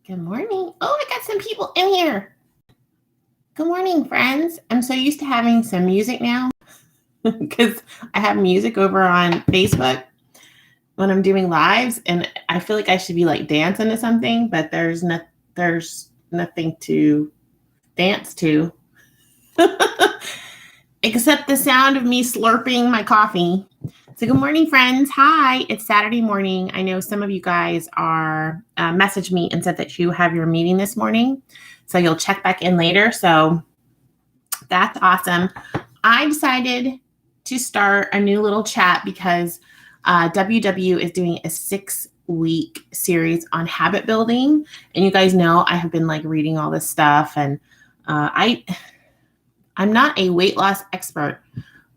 Good morning. Oh, I got some people in here. Good morning, friends. I'm so used to having some music now because I have music over on Facebook when I'm doing lives, and I feel like I should be like dancing to something, but there's nothing to dance to except the sound of me slurping my coffee. So good morning, friends. Hi, it's Saturday morning. I know some of you guys are messaged me and said that you have your meeting this morning, so you'll check back in later. So that's awesome. I decided to start a new little chat because WW is doing a 6-week series on habit building, and you guys know I have been like reading all this stuff, and I'm not a weight loss expert,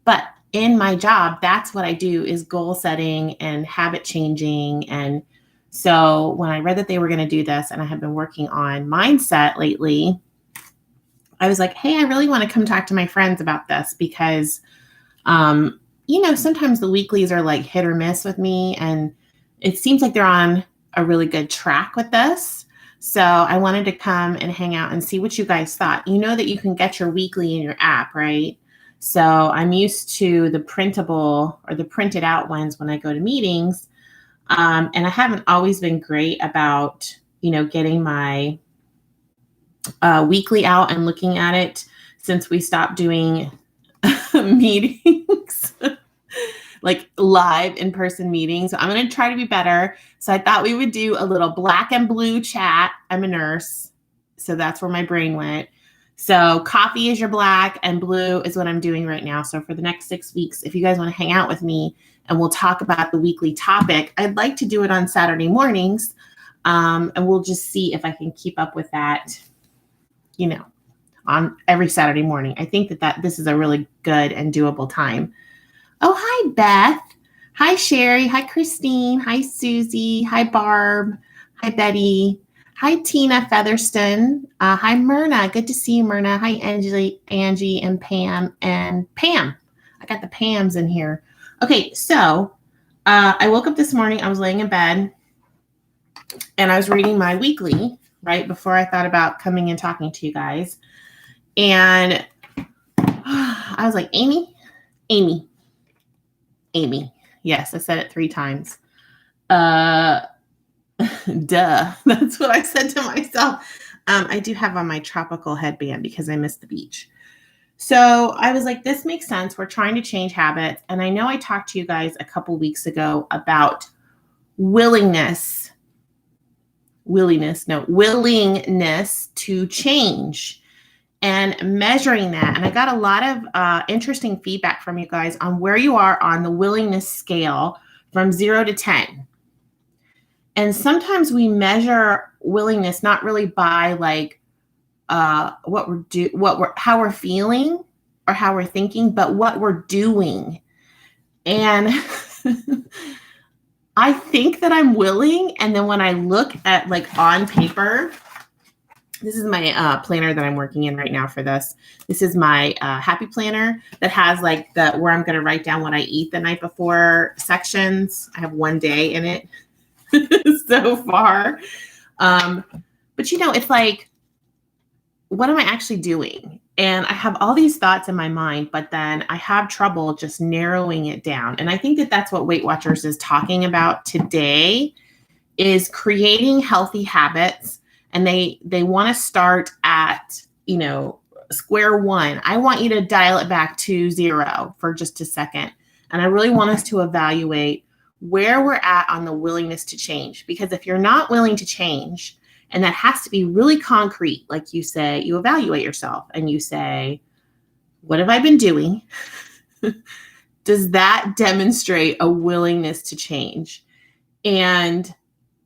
but in my job, that's what I do is goal setting and habit changing. And so when I read that they were going to do this, and I have been working on mindset lately, I was like, hey, I really want to come talk to my friends about this because, sometimes the weeklies are like hit or miss with me, and it seems like they're on a really good track with this. So I wanted to come and hang out and see what you guys thought. You know that you can get your weekly in your app, right? So I'm used to the printable or the printed out ones when I go to meetings. And I haven't always been great about, getting my weekly out and looking at it since we stopped doing meetings, like live in-person meetings. So I'm going to try to be better. So I thought we would do a little black and blue chat. I'm a nurse, so that's where my brain went. So coffee is your black and blue is what I'm doing right now. So for the next 6 weeks, if you guys want to hang out with me and we'll talk about the weekly topic, I'd like to do it on Saturday mornings. And we'll just see if I can keep up with that, on every Saturday morning. I think that this is a really good and doable time. Oh, hi, Beth. Hi, Sherry. Hi, Christine. Hi, Susie. Hi, Barb. Hi, Betty. Hi, Tina Featherston. Hi, Myrna. Good to see you, Myrna. Hi, Angie, and Pam. I got the Pams in here. Okay, so I woke up this morning. I was laying in bed, and I was reading my weekly right before I thought about coming and talking to you guys. And I was like, Amy. Yes, I said it 3 times. Duh. That's what I said to myself. I do have on my tropical headband because I missed the beach. So I was like, this makes sense. We're trying to change habits. And I know I talked to you guys a couple weeks ago about willingness to change and measuring that. And I got a lot of interesting feedback from you guys on where you are on the willingness scale from 0 to 10. And sometimes we measure willingness not really by like how we're feeling or how we're thinking, but what we're doing. And I think that I'm willing. And then when I look at like on paper, this is my planner that I'm working in right now for this. This is my happy planner that has like where I'm going to write down what I eat the night before sections. I have 1 day in it so far. But it's like, what am I actually doing? And I have all these thoughts in my mind, but then I have trouble just narrowing it down. And I think that that's what Weight Watchers is talking about today, is creating healthy habits. And they want to start at, square one. I want you to dial it back to 0 for just a second. And I really want us to evaluate where we're at on the willingness to change. Because if you're not willing to change, and that has to be really concrete, like you say, you evaluate yourself and you say, what have I been doing? Does that demonstrate a willingness to change? And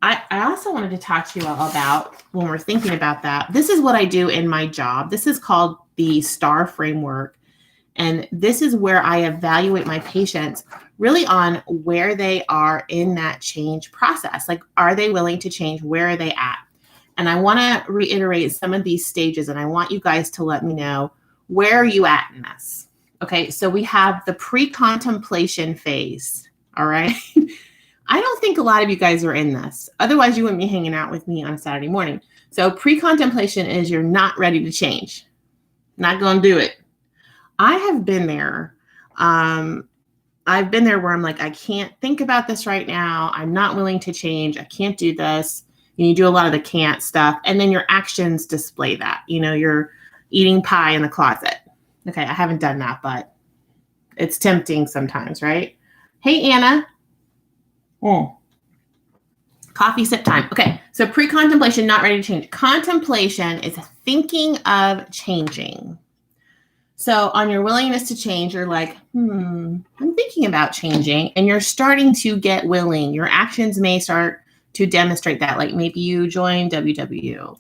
I also wanted to talk to you all about, when we're thinking about that, this is what I do in my job. This is called the STAR framework. And this is where I evaluate my patients really on where they are in that change process. Like, are they willing to change? Where are they at? And I want to reiterate some of these stages, and I want you guys to let me know, where are you at in this? Okay, so we have the pre-contemplation phase, all right? I don't think a lot of you guys are in this. Otherwise, you wouldn't be hanging out with me on a Saturday morning. So pre-contemplation is you're not ready to change. Not going to do it. I have been there. I've been there where I'm like, I can't think about this right now. I'm not willing to change. I can't do this. You do a lot of the can't stuff. And then your actions display that. You're eating pie in the closet. Okay, I haven't done that, but it's tempting sometimes, right? Hey, Anna. Coffee sip time. Okay, so pre-contemplation, not ready to change. Contemplation is thinking of changing. So on your willingness to change, you're like, I'm thinking about changing, and you're starting to get willing. Your actions may start to demonstrate that. Like maybe you join WW.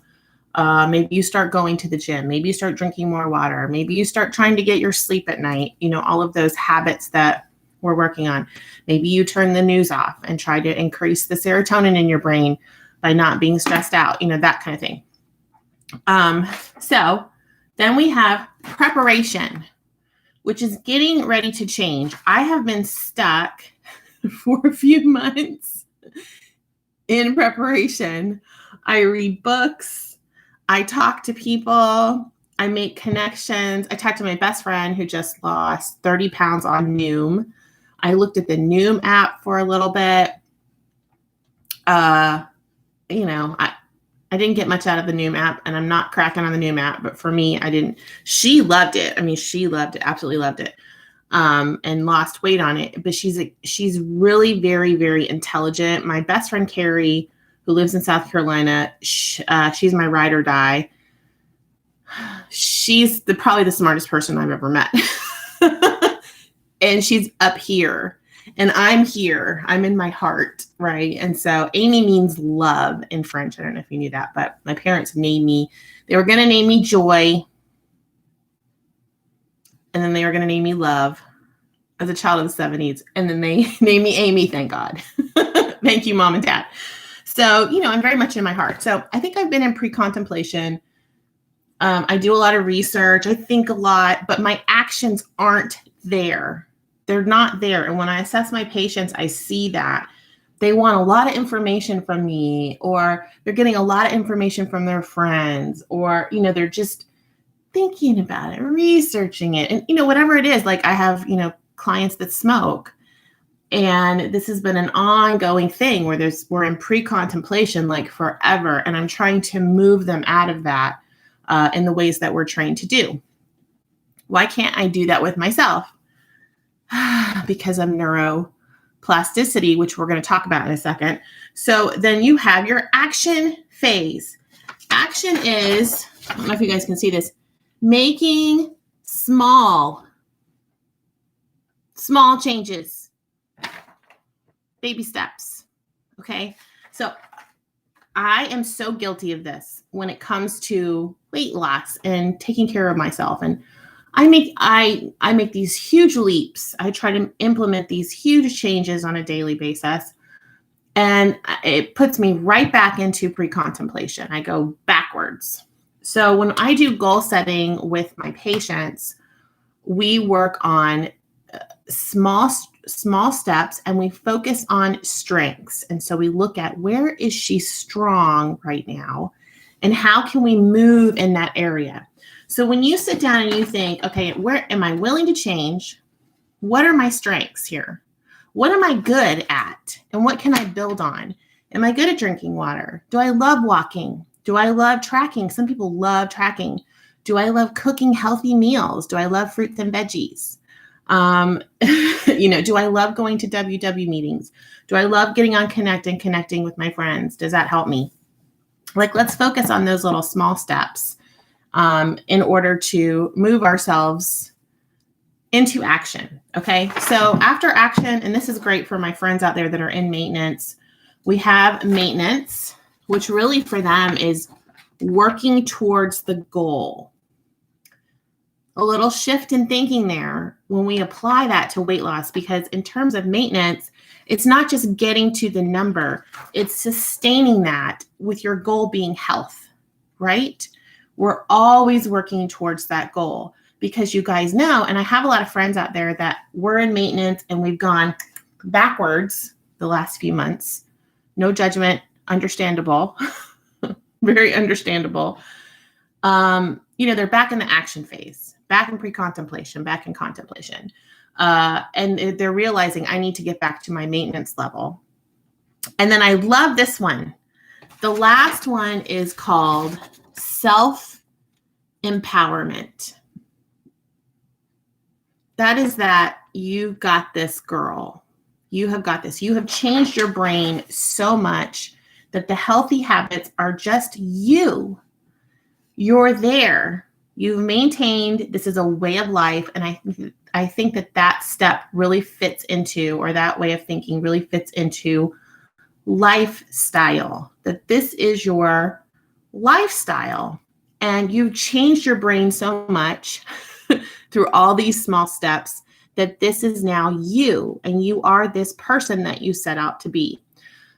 Maybe you start going to the gym. Maybe you start drinking more water. Maybe you start trying to get your sleep at night. All of those habits that we're working on. Maybe you turn the news off and try to increase the serotonin in your brain by not being stressed out, that kind of thing. So then we have preparation, which is getting ready to change. I have been stuck for a few months in preparation. I read books. I talk to people. I make connections. I talked to my best friend who just lost 30 pounds on Noom. I looked at the Noom app for a little bit. I didn't get much out of the Noom app, and I'm not cracking on the Noom app, but for me, I didn't. She loved it. I mean, she loved it, absolutely loved it, and lost weight on it. But she's really very, very intelligent. My best friend, Carrie, who lives in South Carolina, she's my ride or die. She's probably the smartest person I've ever met. And she's up here. And I'm here. I'm in my heart, right? And so Amy means love in French. I don't know if you knew that, but my parents named me. They were going to name me Joy. And then they were going to name me Love as a child of the 70s. And then they named me Amy, thank God. Thank you, Mom and Dad. So, I'm very much in my heart. So I think I've been in pre-contemplation. I do a lot of research. I think a lot, but my actions aren't there. They're not there. And when I assess my patients, I see that they want a lot of information from me, or they're getting a lot of information from their friends, or, they're just thinking about it, researching it. And, whatever it is, like I have, clients that smoke, and this has been an ongoing thing where we're in pre-contemplation like forever. And I'm trying to move them out of that in the ways that we're trained to do. Why can't I do that with myself? Because of neuroplasticity, which we're going to talk about in a second. So then you have your action phase. Action is, I don't know if you guys can see this, making small changes, baby steps. Okay. So I am so guilty of this when it comes to weight loss and taking care of myself. And I make these huge leaps. I try to implement these huge changes on a daily basis. And it puts me right back into pre-contemplation. I go backwards. So when I do goal setting with my patients, we work on small steps, and we focus on strengths. And so we look at where is she strong right now, and how can we move in that area? So when you sit down and you think, okay, where am I willing to change? What are my strengths here? What am I good at? And what can I build on? Am I good at drinking water? Do I love walking? Do I love tracking? Some people love tracking. Do I love cooking healthy meals? Do I love fruits and veggies? Do I love going to WW meetings? Do I love getting on Connect and connecting with my friends? Does that help me? Let's focus on those little small steps in order to move ourselves into action. Okay. So after action, and this is great for my friends out there that are in maintenance, we have maintenance, which really for them is working towards the goal. A little shift in thinking there when we apply that to weight loss, because in terms of maintenance, it's not just getting to the number, it's sustaining that with your goal being health, right? We're always working towards that goal because you guys know, and I have a lot of friends out there that we're in maintenance and we've gone backwards the last few months. No judgment, understandable. Very understandable. They're back in the action phase, back in pre-contemplation, back in contemplation. And they're realizing I need to get back to my maintenance level. And then I love this one. The last one is called self-empowerment. That is that you've got this, girl. You have got this. You have changed your brain so much that the healthy habits are just you. You're there. You've maintained, this is a way of life. And I think that step really fits into, or that way of thinking really fits into lifestyle, that this is your lifestyle. And you've changed your brain so much through all these small steps that this is now you, and you are this person that you set out to be.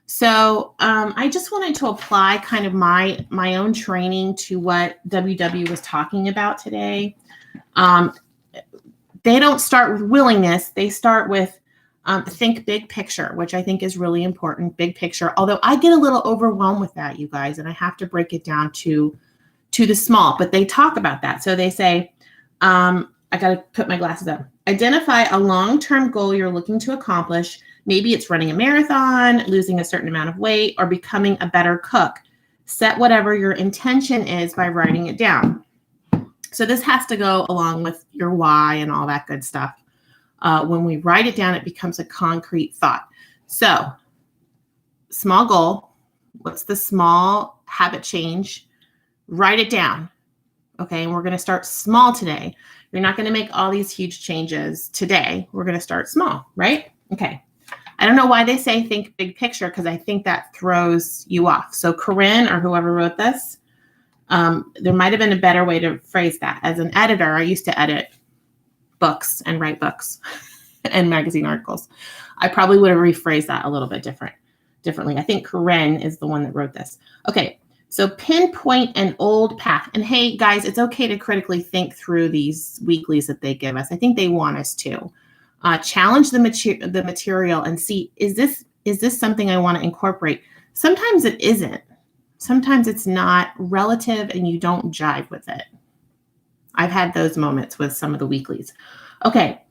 So I just wanted to apply kind of my own training to what WW was talking about today. They don't start with willingness. They start with think big picture, which I think is really important, big picture. Although I get a little overwhelmed with that, you guys, and I have to break it down to the small, but they talk about that. So they say, I got to put my glasses on. Identify a long-term goal you're looking to accomplish. Maybe it's running a marathon, losing a certain amount of weight, or becoming a better cook. Set whatever your intention is by writing it down. So this has to go along with your why and all that good stuff. When we write it down, it becomes a concrete thought. So small goal. What's the small habit change? Write it down. Okay, and we're going to start small today. You're not going to make all these huge changes today. We're going to start small, right? Okay. I don't know why they say think big picture, because I think that throws you off. So Corinne, or whoever wrote this, there might have been a better way to phrase that. As an editor, I used to edit books and write books and magazine articles. I probably would have rephrased that a little bit differently. I think Corinne is the one that wrote this. Okay. So pinpoint an old path. And hey, guys, it's okay to critically think through these weeklies that they give us. I think they want us to. Challenge the material and see, is this something I want to incorporate? Sometimes it isn't. Sometimes it's not relative and you don't jive with it. I've had those moments with some of the weeklies. Okay.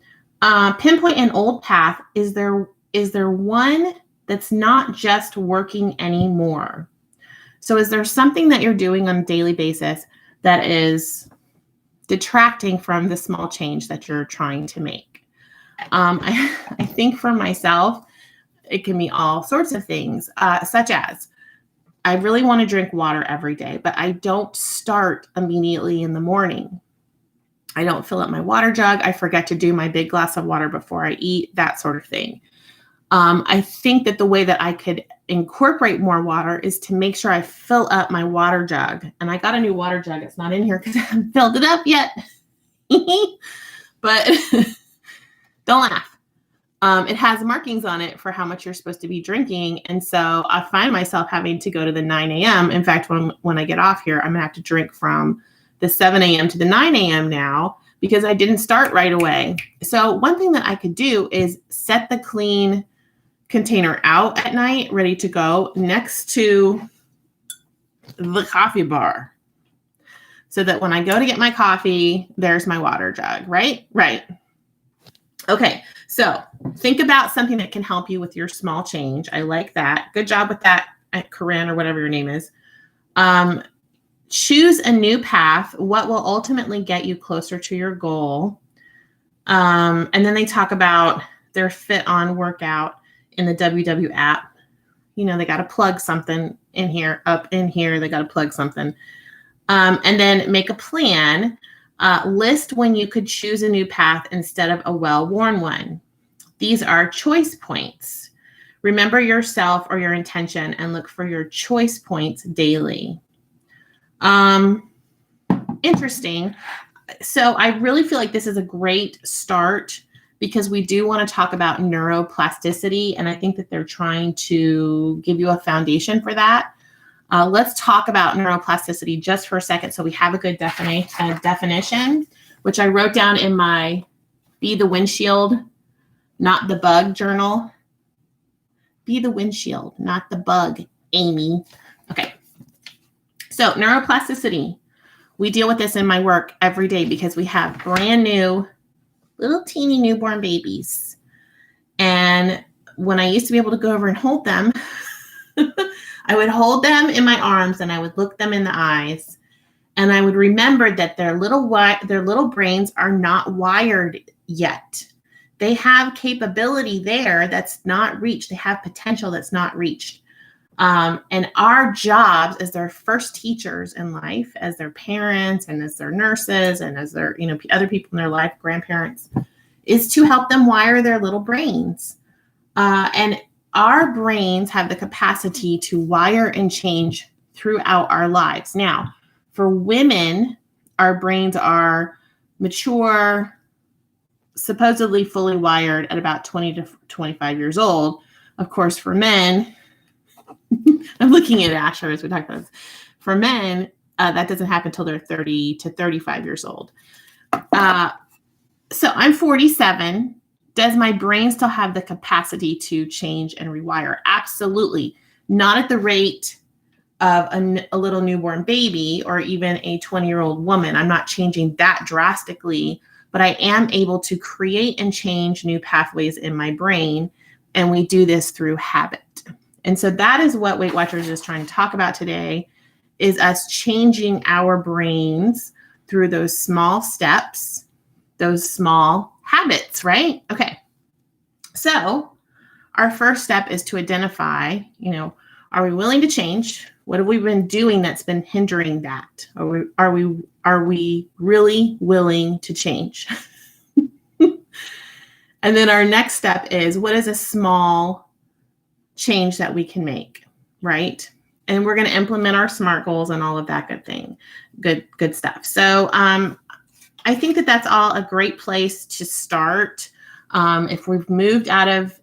Pinpoint an old path. Is there one that's not just working anymore? So is there something that you're doing on a daily basis that is detracting from the small change that you're trying to make? I think for myself, it can be all sorts of things, such as I really want to drink water every day, but I don't start immediately in the morning. I don't fill up my water jug. I forget to do my big glass of water before I eat, that sort of thing. I think that the way that I could incorporate more water is to make sure I fill up my water jug. And I got a new water jug. It's not in here because I haven't filled it up yet. But don't laugh. It has markings on it for how much you're supposed to be drinking. And so I find myself having to go to the 9 a.m. In fact, when I get off here, I'm going to have to drink from the 7 a.m. to the 9 a.m. now because I didn't start right away. So one thing that I could do is set the clean container out at night, ready to go next to the coffee bar, so that when I go to get my coffee, there's my water jug, right? Right. Okay. So think about something that can help you with your small change. I like that. Good job with that, Corinne, or whatever your name is. Choose a new path. What will ultimately get you closer to your goal? And then they talk about their Fit On workout in the WW app. You know, they got to plug something in here, up in here. They got to plug something. And then make a plan. List when you could choose a new path instead of a well-worn one. These are choice points. Remember yourself or your intention and look for your choice points daily. Interesting. So I really feel like this is a great start because we do want to talk about neuroplasticity. And I think that they're trying to give you a foundation for that. Let's talk about neuroplasticity just for a second. So we have a good definition, which I wrote down in my Be the Windshield, Not the Bug journal. Be the windshield, not the bug, Amy. Okay. So neuroplasticity, we deal with this in my work every day because we have brand new, little teeny newborn babies. And when I used to be able to go over and hold them, I would hold them in my arms and I would look them in the eyes. And I would remember that their little brains are not wired yet. They have capability there that's not reached. They have potential that's not reached. And our jobs as their first teachers in life, as their parents and as their nurses and as their, other people in their life, grandparents, is to help them wire their little brains. And our brains have the capacity to wire and change throughout our lives. Now, for women, our brains are mature, supposedly fully wired at about 20 to 25 years old. Of course, for men, I'm looking at Asher as we talk about this. For men, that doesn't happen until they're 30 to 35 years old. So I'm 47. Does my brain still have the capacity to change and rewire? Absolutely. Not at the rate of a little newborn baby or even a 20-year-old woman. I'm not changing that drastically, but I am able to create and change new pathways in my brain. And we do this through habit. And so that is what Weight Watchers is trying to talk about today, is us changing our brains through those small steps, those small habits, right? Okay. So our first step is to identify, are we willing to change? What have we been doing that's been hindering that? Are we really willing to change? And then our next step is, what is a small change that we can make, right? And we're going to implement our SMART goals and all of that good stuff. So I think that that's all a great place to start. If we've moved out of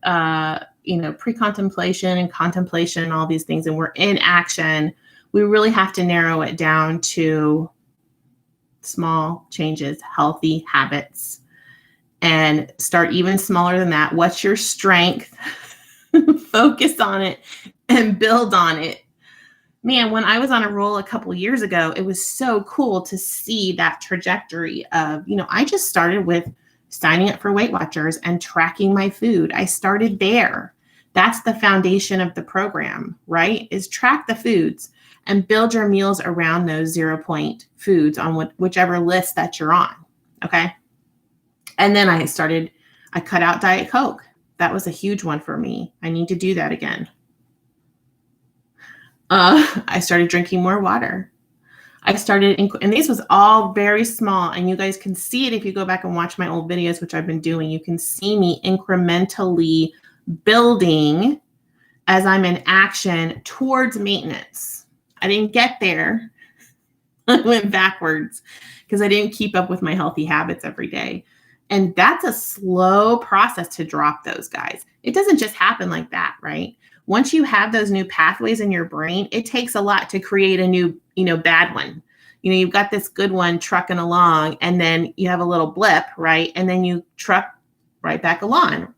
pre-contemplation and contemplation and all these things, and we're in action, we really have to narrow it down to small changes, healthy habits, and start even smaller than that. What's your strength? Focus on it and build on it. Man, when I was on a roll a couple years ago, it was so cool to see that trajectory of, I just started with signing up for Weight Watchers and tracking my food. I started there. That's the foundation of the program, right? Is track the foods and build your meals around those 0 point foods on whichever list that you're on. Okay. And then I cut out Diet Coke. That was a huge one for me. I need to do that again. I started drinking more water. And this was all very small, and you guys can see it if you go back and watch my old videos, which I've been doing. You can see me incrementally building as I'm in action towards maintenance. I didn't get there. I went backwards because I didn't keep up with my healthy habits every day. And that's a slow process to drop those, guys. It doesn't just happen like that, right? Once you have those new pathways in your brain, it takes a lot to create a new, bad one. You've got this good one trucking along, and then you have a little blip, right? And then you truck right back along.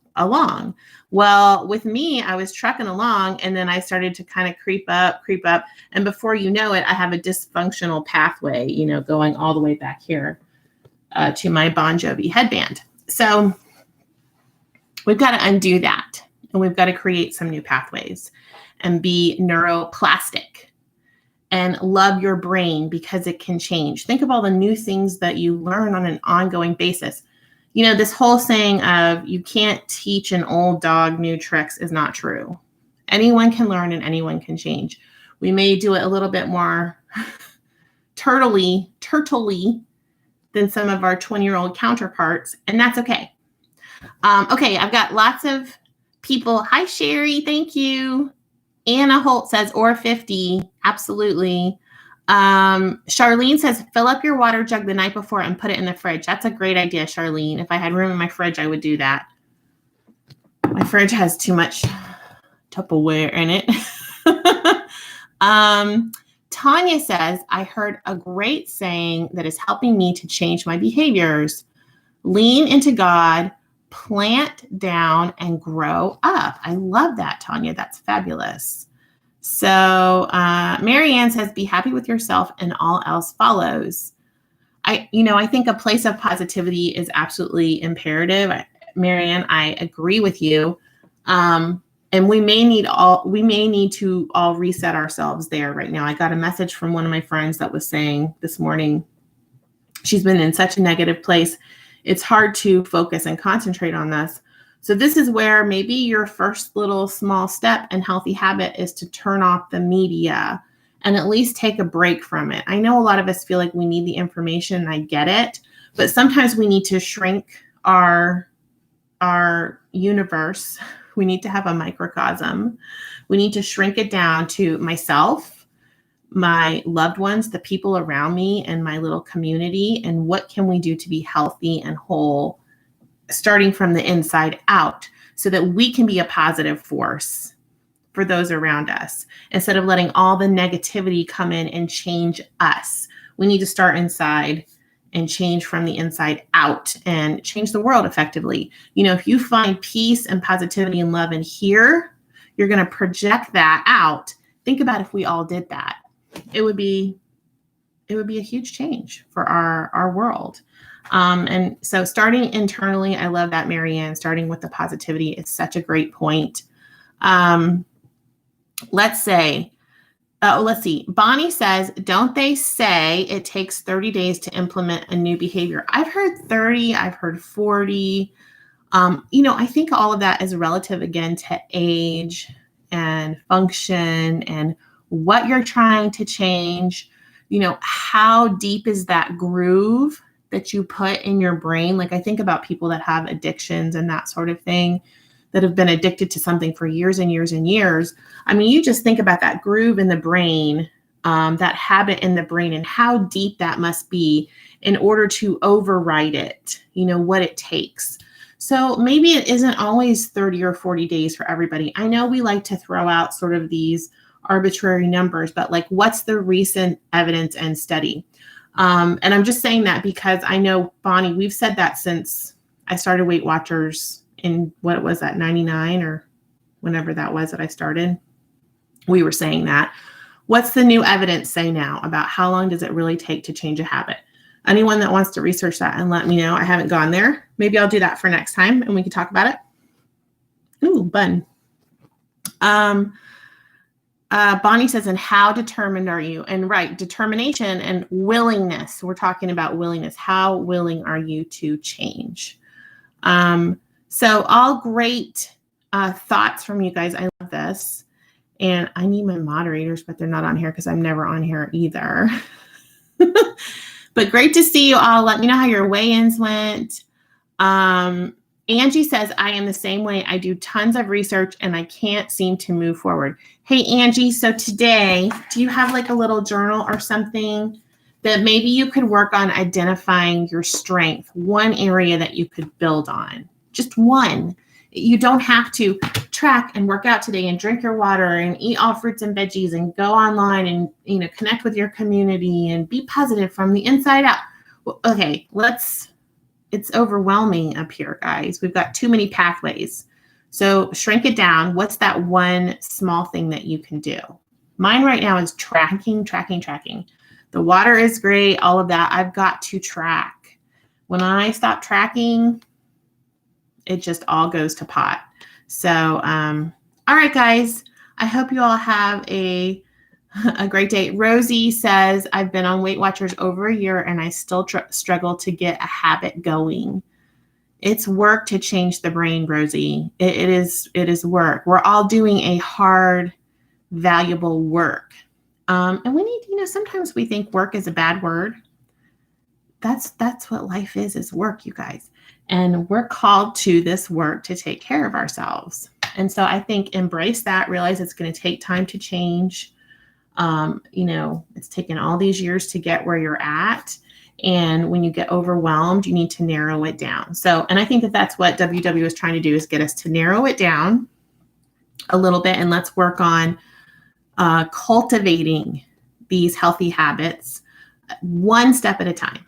Well, with me, I was trucking along, and then I started to kind of creep up. And before you know it, I have a dysfunctional pathway, going all the way back here to my Bon Jovi headband. So we've got to undo that. And we've got to create some new pathways and be neuroplastic and love your brain because it can change. Think of all the new things that you learn on an ongoing basis. This whole saying of you can't teach an old dog new tricks is not true. Anyone can learn and anyone can change. We may do it a little bit more turtley than some of our 20-year-old counterparts, and that's okay. Okay, I've got lots of people. Hi, Sherry. Thank you. Anna Holt says, or 50. Absolutely. Charlene says, fill up your water jug the night before and put it in the fridge. That's a great idea, Charlene. If I had room in my fridge, I would do that. My fridge has too much Tupperware in it. Tanya says, I heard a great saying that is helping me to change my behaviors. Lean into God, plant down, and grow up. I love that, Tanya. That's fabulous. So Marianne says, be happy with yourself and all else follows. I think a place of positivity is absolutely imperative. Marianne, I agree with you. And we may need to all reset ourselves there right now. I got a message from one of my friends that was saying this morning, she's been in such a negative place. It's hard to focus and concentrate on this. So this is where maybe your first little small step and healthy habit is to turn off the media and at least take a break from it. I know a lot of us feel like we need the information, and I get it, but sometimes we need to shrink our universe. We need to have a microcosm. We need to shrink it down to myself, my loved ones, the people around me, and my little community, and what can we do to be healthy and whole, starting from the inside out, so that we can be a positive force for those around us, instead of letting all the negativity come in and change us. We need to start inside and change from the inside out and change the world effectively. If you find peace and positivity and love in here, you're going to project that out. Think about if we all did that. It would be a huge change for our world. And so starting internally, I love that, Marianne, starting with the positivity is such a great point. Let's see. Bonnie says, don't they say it takes 30 days to implement a new behavior? I've heard 30, I've heard 40. I think all of that is relative, again, to age and function and what you're trying to change. How deep is that groove that you put in your brain? Like, I think about people that have addictions and that sort of thing, that have been addicted to something for years and years and years. I mean, you just think about that groove in the brain, that habit in the brain, and how deep that must be in order to override it, what it takes. So maybe it isn't always 30 or 40 days for everybody. I know we like to throw out sort of these arbitrary numbers, but like, what's the recent evidence and study? And I'm just saying that because I know, Bonnie, we've said that since I started Weight Watchers in, what was that, 99 or whenever that was that I started. We were saying that. What's the new evidence say now about how long does it really take to change a habit? Anyone that wants to research that and let me know. I haven't gone there. Maybe I'll do that for next time and we can talk about it. Ooh, bun. Bonnie says, and how determined are you? And right, determination and willingness. We're talking about willingness. How willing are you to change? So all great thoughts from you guys. I love this. And I need my moderators, but they're not on here because I'm never on here either. But great to see you all. Let me know how your weigh-ins went. Angie says, I am the same way. I do tons of research and I can't seem to move forward. Hey, Angie, so today, do you have like a little journal or something that maybe you could work on identifying your strength, one area that you could build on? Just one. You don't have to track and work out today and drink your water and eat all fruits and veggies and go online and connect with your community and be positive from the inside out. Well, okay, it's overwhelming up here, guys. We've got too many pathways. So shrink it down. What's that one small thing that you can do? Mine right now is tracking. The water is great, all of that. I've got to track. When I stop tracking, it just all goes to pot. So, all right, guys, I hope you all have a great day. Rosie says, I've been on Weight Watchers over a year and I still struggle to get a habit going. It's work to change the brain, Rosie. It is work. We're all doing a hard, valuable work. And we need, sometimes we think work is a bad word. That's what life is work, you guys. And we're called to this work to take care of ourselves. And so I think embrace that, realize it's going to take time to change. It's taken all these years to get where you're at. And when you get overwhelmed, you need to narrow it down. So, and I think that that's what WW is trying to do, is get us to narrow it down a little bit. And let's work on cultivating these healthy habits one step at a time.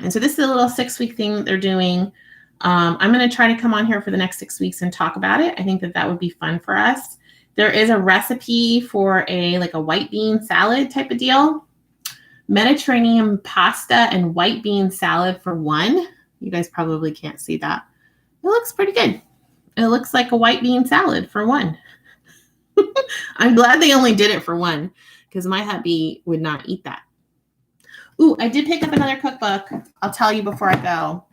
And so this is a little 6-week thing that they're doing. I'm going to try to come on here for the next 6 weeks and talk about it. I think that would be fun for us. There is a recipe for a white bean salad type of deal. Mediterranean pasta and white bean salad for $1. You guys probably can't see that. It looks pretty good. It looks like a white bean salad for $1. I'm glad they only did it for $1 because my hubby would not eat that. Ooh, I did pick up another cookbook. I'll tell you before I go.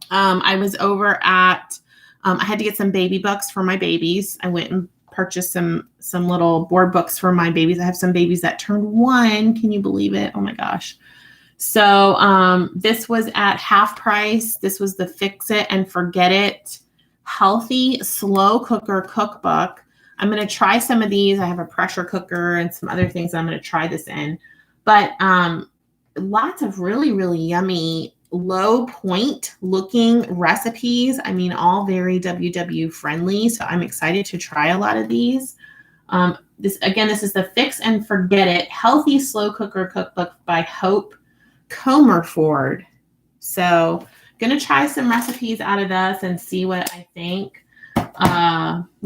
I was over at, I had to get some baby books for my babies. I went and purchased some little board books for my babies. I have some babies that turned 1. Can you believe it? Oh my gosh. So this was at half price. This was the Fix It and Forget It Healthy Slow Cooker Cookbook. I'm going to try some of these. I have a pressure cooker and some other things I'm going to try this in. But lots of really, really yummy, low point looking recipes. I mean, all very WW friendly. So I'm excited to try a lot of these. This is the Fix and Forget It Healthy Slow Cooker Cookbook by Hope Comerford. So going to try some recipes out of this and see what I think.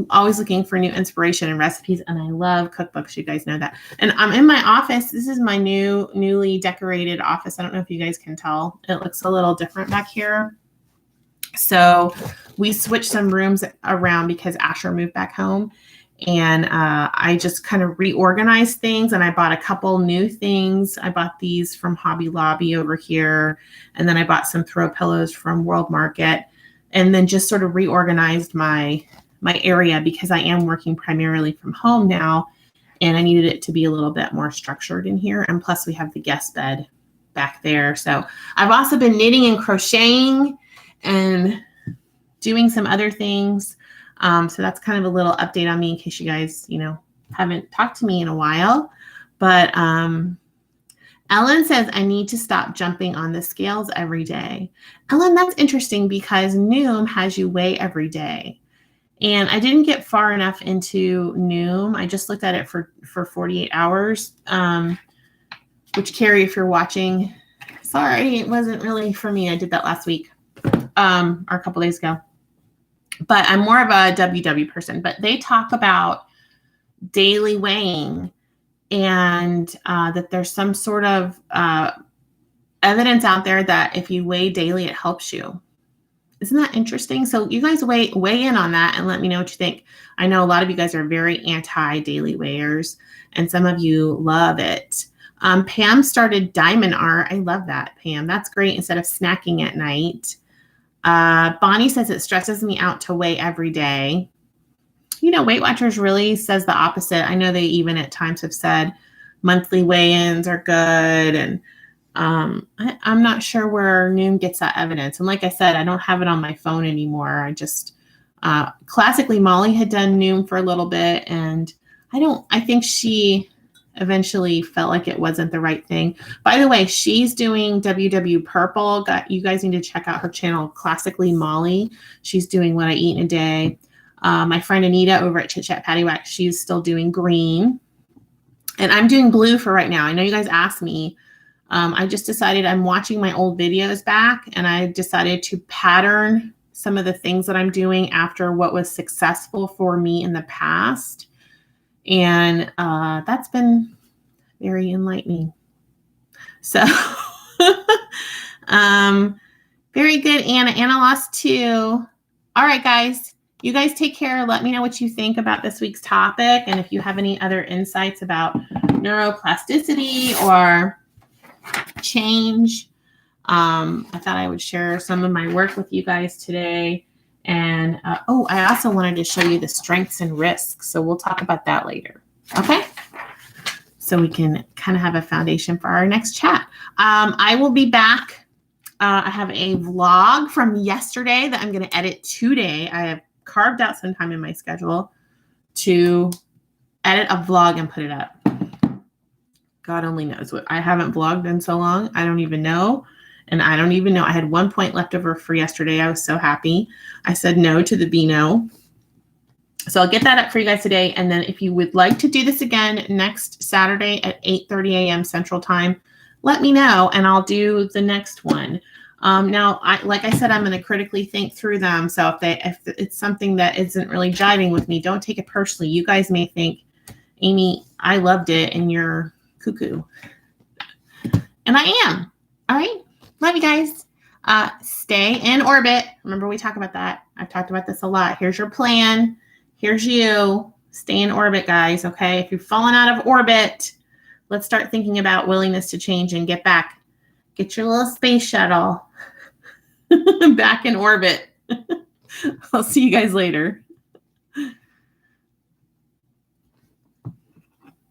Always looking for new inspiration and recipes, and I love cookbooks. You guys know that. And I'm in my office. This is my newly decorated office. I don't know if you guys can tell. It looks a little different back here. So we switched some rooms around because Asher moved back home, and I just kind of reorganized things, and I bought a couple new things. I bought these from Hobby Lobby over here, and then I bought some throw pillows from World Market. And then just sort of reorganized my area because I am working primarily from home now, and I needed it to be a little bit more structured in here. And plus we have the guest bed back there. So I've also been knitting and crocheting and doing some other things. So that's kind of a little update on me in case you guys, haven't talked to me in a while. But Ellen says, I need to stop jumping on the scales every day. Ellen, that's interesting because Noom has you weigh every day. And I didn't get far enough into Noom. I just looked at it for 48 hours, which Carrie, if you're watching, sorry, it wasn't really for me. I did that last week or a couple days ago. But I'm more of a WW person. But they talk about daily weighing and that there's some sort of evidence out there that if you weigh daily, it helps you. Isn't that interesting? So you guys weigh in on that and let me know what you think. I know a lot of you guys are very anti-daily weighers, and some of you love it. Pam started diamond art. I love that, Pam. That's great instead of snacking at night. Bonnie says it stresses me out to weigh every day. Weight Watchers really says the opposite. I know they even at times have said monthly weigh-ins are good. And I'm not sure where Noom gets that evidence. And like I said, I don't have it on my phone anymore. I just, classically, Molly had done Noom for a little bit. And I think she eventually felt like it wasn't the right thing. By the way, she's doing WW Purple. You guys need to check out her channel, Classically Molly. She's doing What I Eat in a Day. My friend Anita over at Chit Chat Patty Whack, she's still doing green. And I'm doing blue for right now. I know you guys asked me. I just decided I'm watching my old videos back, and I decided to pattern some of the things that I'm doing after what was successful for me in the past. And that's been very enlightening. So very good, Anna. Anna lost 2. All right, guys. You guys take care. Let me know what you think about this week's topic. And if you have any other insights about neuroplasticity or change, I thought I would share some of my work with you guys today. And, I also wanted to show you the strengths and risks. So we'll talk about that later. Okay. So we can kind of have a foundation for our next chat. I will be back. I have a vlog from yesterday that I'm going to edit today. I have carved out some time in my schedule to edit a vlog and put it up. God only knows what. I haven't vlogged in so long. I don't even know. And I don't even know. I had 1 point left over for yesterday. I was so happy. I said no to the Beano. So I'll get that up for you guys today. And then if you would like to do this again next Saturday at 8:30 a.m. Central Time, let me know and I'll do the next one. Now, like I said, I'm going to critically think through them. So if it's something that isn't really jiving with me, don't take it personally. You guys may think, Amy, I loved it, and you're cuckoo. And I am. All right. Love you guys. Stay in orbit. Remember, we talk about that. I've talked about this a lot. Here's your plan. Here's you. Stay in orbit, guys. Okay. If you've fallen out of orbit, let's start thinking about willingness to change and get back. Get your little space shuttle back in orbit. I'll see you guys later.